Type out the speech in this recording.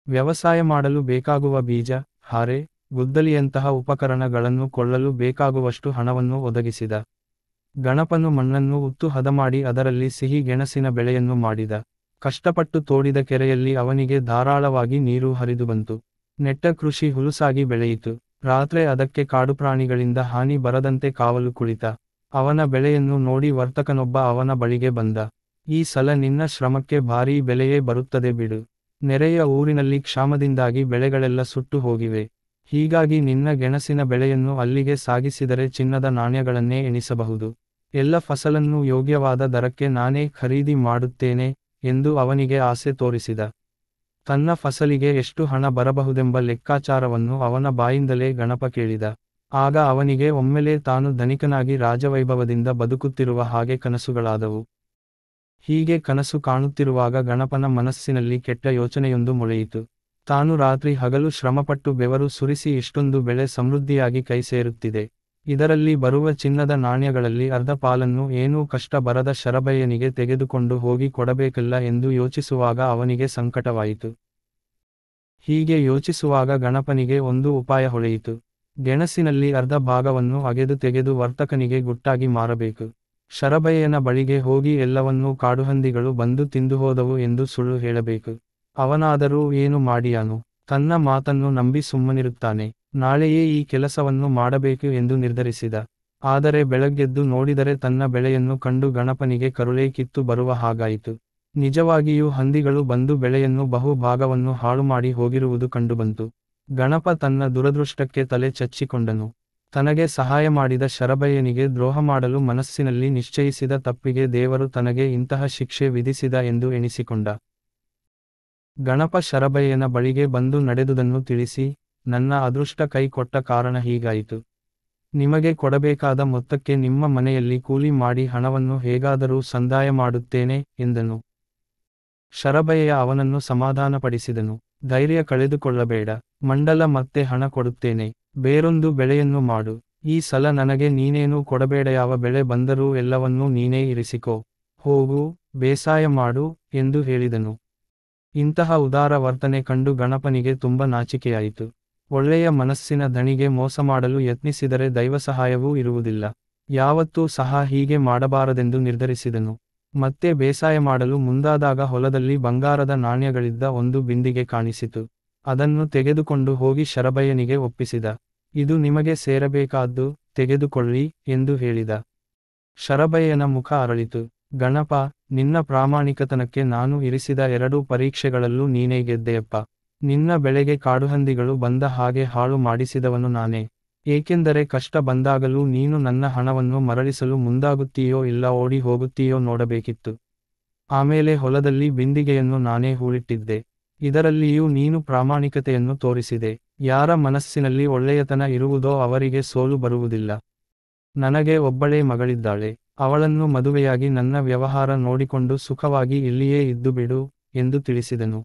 ವ್ಯವಸಾಯ ಮಾಡಲು ಬೇಕಾಗುವ ಬೀಜ, ಹಾರೆ, ಗುದ್ದಲಿಯಂತಹ ಉಪಕರಣಗಳನ್ನು ಕೊಳ್ಳಲು ಬೇಕಾಗುವಷ್ಟು ಹಣವನ್ನು ಒದಗಿಸಿದ. ಗಣಪನು ಮಣ್ಣನ್ನು ಉತ್ತು ಹದಮಾಡಿ ಅದರಲ್ಲಿ ಸಿಹಿ ಗೆಣಸಿನ ಬೆಳೆಯನ್ನು ಮಾಡಿದ. ಕಷ್ಟಪಟ್ಟು ತೋಡಿದ ಕೆರೆಯಲ್ಲಿ ಅವನಿಗೆ ಧಾರಾಳವಾಗಿ ನೀರು ಹರಿದು ಬಂತು. ನೆಟ್ಟ ಕೃಷಿ ಹುಲುಸಾಗಿ ಬೆಳೆಯಿತು. ರಾತ್ರಿ ಅದಕ್ಕೆ ಕಾಡುಪ್ರಾಣಿಗಳಿಂದ ಹಾನಿ ಬರದಂತೆ ಕಾವಲು ಕುಳಿತ. ಅವನ ಬೆಳೆಯನ್ನು ನೋಡಿ ವರ್ತಕನೊಬ್ಬ ಅವನ ಬಳಿಗೆ ಬಂದ. ಈ ಸಲ ನಿನ್ನ ಶ್ರಮಕ್ಕೆ ಭಾರೀ ಬೆಲೆಯೇ ಬರುತ್ತದೆ ಬಿಡು. ನೆರೆಯ ಊರಿನಲ್ಲಿ ಕ್ಷಾಮದಿಂದಾಗಿ ಬೆಳೆಗಳೆಲ್ಲ ಸುಟ್ಟು ಹೋಗಿವೆ. ಹೀಗಾಗಿ ನಿನ್ನ ಗೆಣಸಿನ ಬೆಳೆಯನ್ನು ಅಲ್ಲಿಗೆ ಸಾಗಿಸಿದರೆ ಚಿನ್ನದ ನಾಣ್ಯಗಳನ್ನೇ ಎಣಿಸಬಹುದು. ಎಲ್ಲ ಫಸಲನ್ನು ಯೋಗ್ಯವಾದ ದರಕ್ಕೆ ನಾನೇ ಖರೀದಿ ಮಾಡುತ್ತೇನೆ ಎಂದು ಅವನಿಗೆ ಆಸೆ ತೋರಿಸಿದ. ತನ್ನ ಫಸಲಿಗೆ ಎಷ್ಟು ಹಣ ಬರಬಹುದೆಂಬ ಲೆಕ್ಕಾಚಾರವನ್ನು ಅವನ ಬಾಯಿಂದಲೇ ಗಣಪ ಕೇಳಿದ. ಆಗ ಅವನಿಗೆ ಒಮ್ಮೆಲೇ ತಾನು ಧನಿಕನಾಗಿ ರಾಜವೈಭವದಿಂದ ಬದುಕುತ್ತಿರುವ ಹಾಗೆ ಕನಸುಗಳಾದವು. ಹೀಗೆ ಕನಸು ಕಾಣುತ್ತಿರುವಾಗ ಗಣಪನ ಮನಸ್ಸಿನಲ್ಲಿ ಕೆಟ್ಟ ಯೋಚನೆಯೊಂದು ಮೊಳೆಯಿತು. ತಾನು ರಾತ್ರಿ ಹಗಲು ಶ್ರಮಪಟ್ಟು ಬೆವರು ಸುರಿಸಿ ಇಷ್ಟೊಂದು ಬೆಳೆ ಸಮೃದ್ಧಿಯಾಗಿ ಕೈ ಸೇರುತ್ತಿದೆ. ಇದರಲ್ಲಿ ಬರುವ ಚಿನ್ನದ ನಾಣ್ಯಗಳಲ್ಲಿ ಅರ್ಧ ಪಾಲನ್ನು ಏನೂ ಕಷ್ಟ ಬರದ ಶರಭಯ್ಯನಿಗೆ ತೆಗೆದುಕೊಂಡು ಹೋಗಿ ಕೊಡಬೇಕಲ್ಲ ಎಂದು ಯೋಚಿಸುವಾಗ ಅವನಿಗೆ ಸಂಕಟವಾಯಿತು. ಹೀಗೆ ಯೋಚಿಸುವಾಗ ಗಣಪನಿಗೆ ಒಂದು ಉಪಾಯ ಹೊಳೆಯಿತು. ಗೆಣಸಿನಲ್ಲಿ ಅರ್ಧ ಭಾಗವನ್ನು ಅಗೆದು ತೆಗೆದು ವರ್ತಕನಿಗೆ ಗುಟ್ಟಾಗಿ ಮಾರಬೇಕು. ಶರಭಯ್ಯನ ಬಳಿಗೆ ಹೋಗಿ ಎಲ್ಲವನ್ನೂ ಕಾಡುಹಂದಿಗಳು ಬಂದು ತಿಂದುಹೋದವು ಎಂದು ಸುಳ್ಳು ಹೇಳಬೇಕು. ಅವನಾದರೂ ಏನು ಮಾಡಿಯಾನು? ತನ್ನ ಮಾತನ್ನು ನಂಬಿ ಸುಮ್ಮನಿರುತ್ತಾನೆ. ನಾಳೆಯೇ ಈ ಕೆಲಸವನ್ನು ಮಾಡಬೇಕು ಎಂದು ನಿರ್ಧರಿಸಿದ. ಆದರೆ ಬೆಳಗ್ಗೆದ್ದು ನೋಡಿದರೆ ತನ್ನ ಬೆಳೆಯನ್ನು ಕಂಡು ಗಣಪನಿಗೆ ಕರುಳೇ ಕಿತ್ತು ಬರುವ ಹಾಗಾಯಿತು. ನಿಜವಾಗಿಯೂ ಹಂದಿಗಳು ಬಂದು ಬೆಳೆಯನ್ನು ಬಹು ಭಾಗವನ್ನು ಹಾಳುಮಾಡಿ ಹೋಗಿರುವುದು ಕಂಡುಬಂತು. ಗಣಪ ತನ್ನ ದುರದೃಷ್ಟಕ್ಕೆ ತಲೆ ಚಚ್ಚಿಕೊಂಡನು. ತನಗೆ ಸಹಾಯ ಮಾಡಿದ ಶರಭಯ್ಯನಿಗೆ ದ್ರೋಹ ಮಾಡಲು ಮನಸ್ಸಿನಲ್ಲಿ ನಿಶ್ಚಯಿಸಿದ ತಪ್ಪಿಗೆ ದೇವರು ತನಗೆ ಇಂತಹ ಶಿಕ್ಷೆ ವಿಧಿಸಿದ ಎಂದು ಎಣಿಸಿಕೊಂಡ. ಗಣಪ ಶರಭಯ್ಯನ ಬಳಿಗೆ ಬಂದು ನಡೆದುದನ್ನು ತಿಳಿಸಿ, ನನ್ನ ಅದೃಷ್ಟ ಕೈ ಕೊಟ್ಟ ಕಾರಣ ಹೀಗಾಯಿತು. ನಿಮಗೆ ಕೊಡಬೇಕಾದ ಮೊತ್ತಕ್ಕೆ ನಿಮ್ಮ ಮನೆಯಲ್ಲಿ ಕೂಲಿ ಮಾಡಿ ಹಣವನ್ನು ಹೇಗಾದರೂ ಸಂದಾಯ ಮಾಡುತ್ತೇನೆ ಎಂದನು. ಶರಭಯ್ಯ ಅವನನ್ನು ಸಮಾಧಾನಪಡಿಸಿದನು. ಧೈರ್ಯ ಕಳೆದುಕೊಳ್ಳಬೇಡ, ಮಂಡಲ ಮತ್ತೆ ಹಣ ಕೊಡುತ್ತೇನೆ. ಬೇರೊಂದು ಬೆಳೆಯನ್ನು ಮಾಡು. ಈ ಸಲ ನನಗೆ ನೀನೇನೂ ಕೊಡಬೇಡ. ಯಾವ ಬೆಳೆ ಬಂದರೂ ಎಲ್ಲವನ್ನೂ ನೀನೇ ಇರಿಸಿಕೋ. ಹೋಗು, ಬೇಸಾಯ ಮಾಡು ಎಂದು ಹೇಳಿದನು. ಇಂತಹ ಉದಾರ ವರ್ತನೆ ಕಂಡು ಗಣಪನಿಗೆ ತುಂಬ ನಾಚಿಕೆಯಾಯಿತು. ಒಳ್ಳೆಯ ಮನಸ್ಸಿನ ಧಣಿಗೆ ಮೋಸ ಮಾಡಲು ಯತ್ನಿಸಿದರೆ ದೈವಸಹಾಯವೂ ಇರುವುದಿಲ್ಲ. ಯಾವತ್ತೂ ಸಹ ಹೀಗೆ ಮಾಡಬಾರದೆಂದು ನಿರ್ಧರಿಸಿದನು. ಮತ್ತೆ ಬೇಸಾಯ ಮಾಡಲು ಮುಂದಾದಾಗ ಹೊಲದಲ್ಲಿ ಬಂಗಾರದ ನಾಣ್ಯಗಳಿದ್ದ ಒಂದು ಬಿಂದಿಗೆ ಕಾಣಿಸಿತು. ಅದನ್ನು ತೆಗೆದುಕೊಂಡು ಹೋಗಿ ಶರಭಯ್ಯನಿಗೆ ಒಪ್ಪಿಸಿದ. ಇದು ನಿಮಗೆ ಸೇರಬೇಕಾದ್ದು, ತೆಗೆದುಕೊಳ್ಳಿ ಎಂದು ಹೇಳಿದ. ಶರಭಯ್ಯನ ಮುಖ ಅರಳಿತು. ಗಣಪ, ನಿನ್ನ ಪ್ರಾಮಾಣಿಕತನಕ್ಕೆ ನಾನು ಇರಿಸಿದ 2 ಪರೀಕ್ಷೆಗಳಲ್ಲೂ ನೀನೇ ಗೆದ್ದೆಯಪ್ಪ. ನಿನ್ನ ಬೆಳೆಗೆ ಕಾಡುಹಂದಿಗಳು ಬಂದ ಹಾಗೆ ಹಾಳು ಮಾಡಿಸಿದವನು ನಾನೇ. ಏಕೆಂದರೆ ಕಷ್ಟ ಬಂದಾಗಲೂ ನೀನು ನನ್ನ ಹಣವನ್ನು ಮರಳಿಸಲು ಮುಂದಾಗುತ್ತೀಯೋ ಇಲ್ಲ ಓಡಿ ಹೋಗುತ್ತೀಯೋ ನೋಡಬೇಕಿತ್ತು. ಆಮೇಲೆ ಹೊಲದಲ್ಲಿ ಬಿಂದಿಗೆಯನ್ನು ನಾನೇ ಹೂಳಿಟ್ಟಿದ್ದೆ. ಇದರಲ್ಲಿಯೂ ನೀನು ಪ್ರಾಮಾಣಿಕತೆಯನ್ನು ತೋರಿಸಿದೆ. ಯಾರ ಮನಸ್ಸಿನಲ್ಲಿ ಒಳ್ಳೆಯತನ ಇರುವುದೋ ಅವರಿಗೆ ಸೋಲು ಬರುವುದಿಲ್ಲ. ನನಗೆ ಒಬ್ಬಳೇ ಮಗಳಿದ್ದಾಳೆ. ಅವಳನ್ನು ಮದುವೆಯಾಗಿ ನನ್ನ ವ್ಯವಹಾರ ನೋಡಿಕೊಂಡು ಸುಖವಾಗಿ ಇಲ್ಲಿಯೇ ಇದ್ದುಬಿಡು ಎಂದು ತಿಳಿಸಿದನು.